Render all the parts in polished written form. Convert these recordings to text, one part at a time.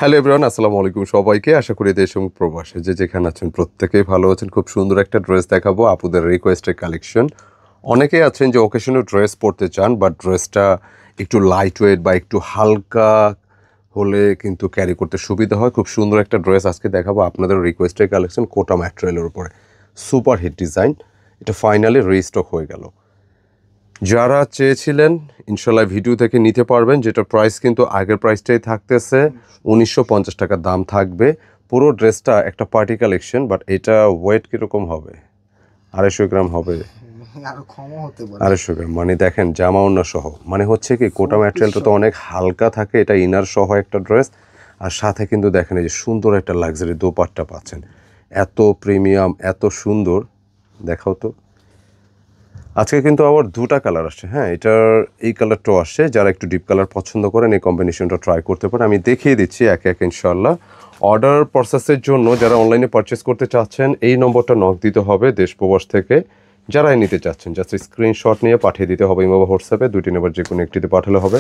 Hello everyone, আসসালামু আলাইকুম সবাইকে। আশা করি দেশ এবং প্রবাসে যে যেখানে আছেন প্রত্যেকেই ভালো আছেন। খুব সুন্দর একটা ড্রেস দেখাবো, আপুদের রিকোয়েস্টের কালেকশন। অনেকেই আছেন যে অকেশনে ড্রেস পরতে চান, বাট ড্রেসটা একটু লাইট ওয়েট বা একটু হালকা হলে কিন্তু ক্যারি করতে সুবিধা হয়। খুব সুন্দর একটা ড্রেস আজকে দেখাবো আপনাদের রিকোয়েস্টের কালেকশন, কোটা ম্যাটেরিয়ালের উপরে সুপার হিট ডিজাইন। এটা ফাইনালি রিস্টক হয়ে গেল। যারা চেয়েছিলেন ইনশাল্লাহ ভিডিও থেকে নিতে পারবেন, যেটা প্রাইস কিন্তু আগের প্রাইসটাই থাকতেছে 1950 টাকা দাম থাকবে। পুরো ড্রেসটা একটা পার্টি কালেকশন, বাট এটা ওয়েট কীরকম হবে? 250 গ্রাম হবে, আরো কমও হতে পারে। 250 গ্রাম মানে দেখেন জামা ওড়না সহ, মানে হচ্ছে কি কোটা ম্যাটেরিয়ালটা তো অনেক হালকা থাকে। এটা ইনার সহ একটা ড্রেস, আর সাথে কিন্তু দেখেন এই যে সুন্দর একটা লাক্সারি দোপাট্টা পাচ্ছেন, এত প্রিমিয়াম এত সুন্দর। দেখাও তো। আজকে কিন্তু আবার দুটা কালার আসছে। হ্যাঁ, এটার এই কালারটাও আসছে। যারা একটু ডিপ কালার পছন্দ করেন এই কম্বিনেশনটা ট্রাই করতে পারেন। আমি দেখিয়ে দিচ্ছি একে একে ইনশাল্লাহ। অর্ডার প্রসেসের জন্য যারা অনলাইনে পারচেস করতে চাচ্ছেন এই নম্বরটা নক দিতে হবে দেশ প্রবাস থেকে। যারাই নিতে চাচ্ছেন জাস্ট স্ক্রিনশট নিয়ে পাঠিয়ে দিতে হবে ইমো বা হোয়াটসঅ্যাপে, দুটি নম্বর যে কোনো একটিতে পাঠালে হবে।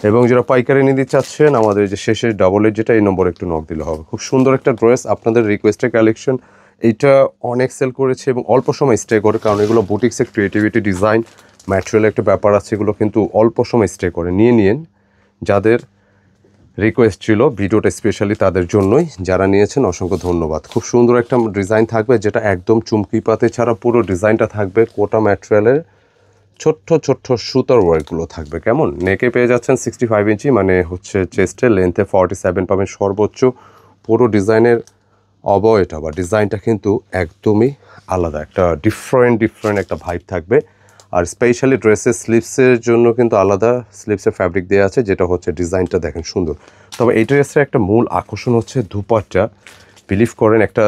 এবং যারা পাইকারি নিতে চাচ্ছেন আমাদের যে শেষের ডাবলের যেটা, এই নম্বরে একটু নক দিলে হবে। খুব সুন্দর একটা ড্রেস, আপনাদের রিকোয়েস্টের কালেকশন। এইটা অনেক সেল করেছে এবং অল্প সময় স্টে করে, কারণ এগুলো বুটিক্সের ক্রিয়েটিভিটি ডিজাইন ম্যাটেরিয়ালের একটা ব্যাপার আছে, এগুলো কিন্তু অল্প সময় স্টে করে। নিন যাদের রিকোয়েস্ট ছিল ভিডিওটা স্পেশালি তাদের জন্যই, যারা নিয়েছেন অসংখ্য ধন্যবাদ। খুব সুন্দর একটা ডিজাইন থাকবে, যেটা একদম চুমকি পাতে ছাড়া পুরো ডিজাইনটা থাকবে কোটা ম্যাটেরিয়ালের। ছোট্ট ছোট্ট সুতার ওয়ার্কগুলো থাকবে। কেমন নেকে পেয়ে যাচ্ছেন 65 ইঞ্চি, মানে হচ্ছে চেস্টের লেন্থে 47 পাবেন সর্বোচ্চ। পুরো ডিজাইনের অবয়টা বা ডিজাইনটা কিন্তু একদমই আলাদা, একটা ডিফারেন্ট একটা ভাইব থাকবে। আর স্পেশালি ড্রেসের স্লিভসের জন্য কিন্তু আলাদা স্লিভসের ফ্যাব্রিক দেওয়া আছে, যেটা হচ্ছে ডিজাইনটা দেখেন সুন্দর। তবে এই ড্রেসের একটা মূল আকর্ষণ হচ্ছে দুপাট্টা। বিলিভ করেন একটা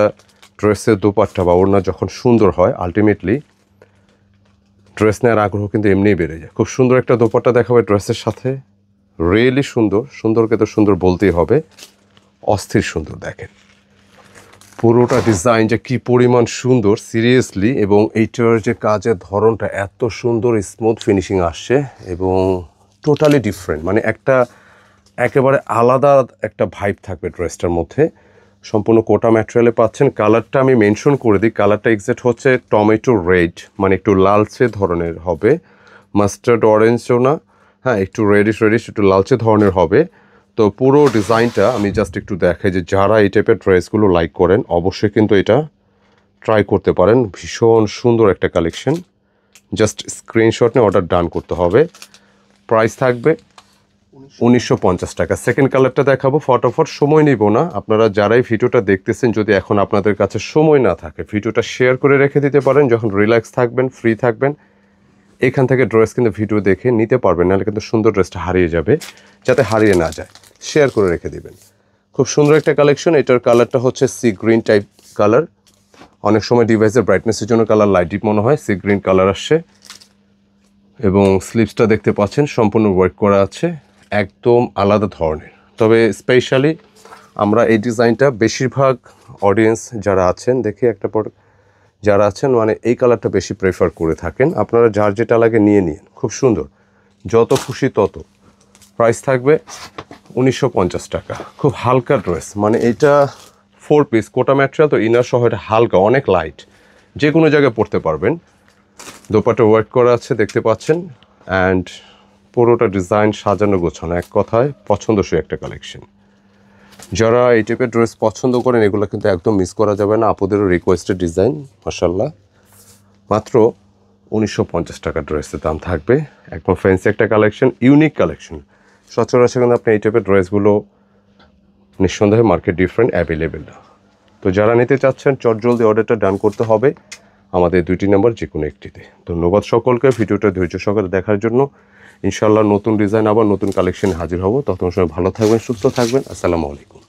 ড্রেসের দুপাট্টা বা ওড়না যখন সুন্দর হয়, আলটিমেটলি ড্রেস নেওয়ার আগ্রহ কিন্তু এমনিই বেড়ে যায়। খুব সুন্দর একটা দোপাট্টা দেখাবে ড্রেসের সাথে, রিয়েলি সুন্দর। সুন্দরকে তো সুন্দর বলতেই হবে, অস্থির সুন্দর। দেখেন পুরোটা ডিজাইন যে কী পরিমাণ সুন্দর সিরিয়াসলি, এবং এইটার যে কাজের ধরনটা এত সুন্দর স্মুথ ফিনিশিং আসছে এবং টোটালি ডিফারেন্ট, মানে একটা একেবারে আলাদা একটা ভাইব থাকবে ড্রেসটার মধ্যে। সম্পূর্ণ কোটা ম্যাটেরিয়ালে পাচ্ছেন। কালারটা আমি মেনশন করে দিই, কালারটা এক্সাক্ট হচ্ছে টমেটো রেড, মানে একটু লালচে ধরনের হবে, মাস্টার্ড অরেঞ্জও না, হ্যাঁ একটু রেডিশ একটু লালচে ধরনের হবে। তো পুরো ডিজাইনটা আমি জাস্ট একটু দেখাই যে যারা এই টাইপের ড্রেসগুলো লাইক করেন অবশ্যই কিন্তু এটা ট্রাই করতে পারেন। ভীষণ সুন্দর একটা কালেকশন। জাস্ট স্ক্রিনশট নিয়ে অর্ডার ডান করতে হবে। প্রাইস থাকবে 1950 টাকা। সেকেন্ড কালারটা দেখাবো ফটাফট, সময় নিব না। আপনারা যারাই ভিডিওটা দেখতেছেন, যদি এখন আপনাদের কাছে সময় না থাকে ভিডিওটা শেয়ার করে রেখে দিতে পারেন। যখন রিল্যাক্স থাকবেন, ফ্রি থাকবেন, এখান থেকে ড্রেস কিন্তু ভিডিও দেখে নিতে পারবেন, নাহলে কিন্তু সুন্দর ড্রেসটা হারিয়ে যাবে। যাতে হারিয়ে না যায় শেয়ার করে রেখে দিবেন। খুব সুন্দর একটা কালেকশন। এটার কালারটা হচ্ছে সি গ্রিন টাইপ কালার। অনেক সময় ডিভাইসের ব্রাইটনেসের জন্য কালার লাইট ডিপ মনে হয়, সি গ্রিন কালার আসছে। এবং স্লিভসটা দেখতে পাচ্ছেন সম্পূর্ণ ওয়ার্ক করা আছে, একদম আলাদা ধরনের। তবে স্পেশালি আমরা এই ডিজাইনটা বেশিরভাগ অডিয়েন্স যারা আছেন, দেখি একটা পর যারা আছেন মানে এই কালারটা বেশি প্রেফার করে থাকেন। আপনারা যার যেটা লাগে নিয়ে নিন, খুব সুন্দর, যত খুশি তত। প্রাইস থাকবে 1950 টাকা। খুব হালকা ড্রেস, মানে এটা 4 পিস কোটা ম্যাটেরিয়াল, তো ইনার সহ এটা হালকা, অনেক লাইট, যে কোনো জায়গায় পরতে পারবেন। দোপাট্টা ওয়ার্ক করা আছে দেখতে পাচ্ছেন, অ্যান্ড পুরোটা ডিজাইন সাজানো গোছানো, এক কথায় পছন্দসই একটা কালেকশন। যারা এই টাইপের ড্রেস পছন্দ করেন এগুলো কিন্তু একদম মিস করা যাবে না। আপুদেরও রিকোয়েস্টেড ডিজাইন, মাশাল্লাহ। মাত্র 1950 টাকা ড্রেসের দাম থাকবে। একদম ফ্যান্সি একটা কালেকশন, ইউনিক কালেকশন। সচরাচর কিন্তু আপনি এই টাইপের ড্রেসগুলো নিঃসন্দেহে মার্কেট ডিফারেন্ট অ্যাভেলেবেল না। তো যারা নিতে চাচ্ছেন চটজলদি অর্ডারটা ডান করতে হবে আমাদের 2টি নম্বর যে কোনো একটিতে। ধন্যবাদ সকলকে ভিডিওটা ধৈর্য সহকারে দেখার জন্য। ইনশাল্লাহ নতুন ডিজাইন আবার নতুন কালেকশন হাজির হব। ততক্ষণ সময় ভালো থাকবেন, সুস্থ থাকবেন। আসসালামু আলাইকুম।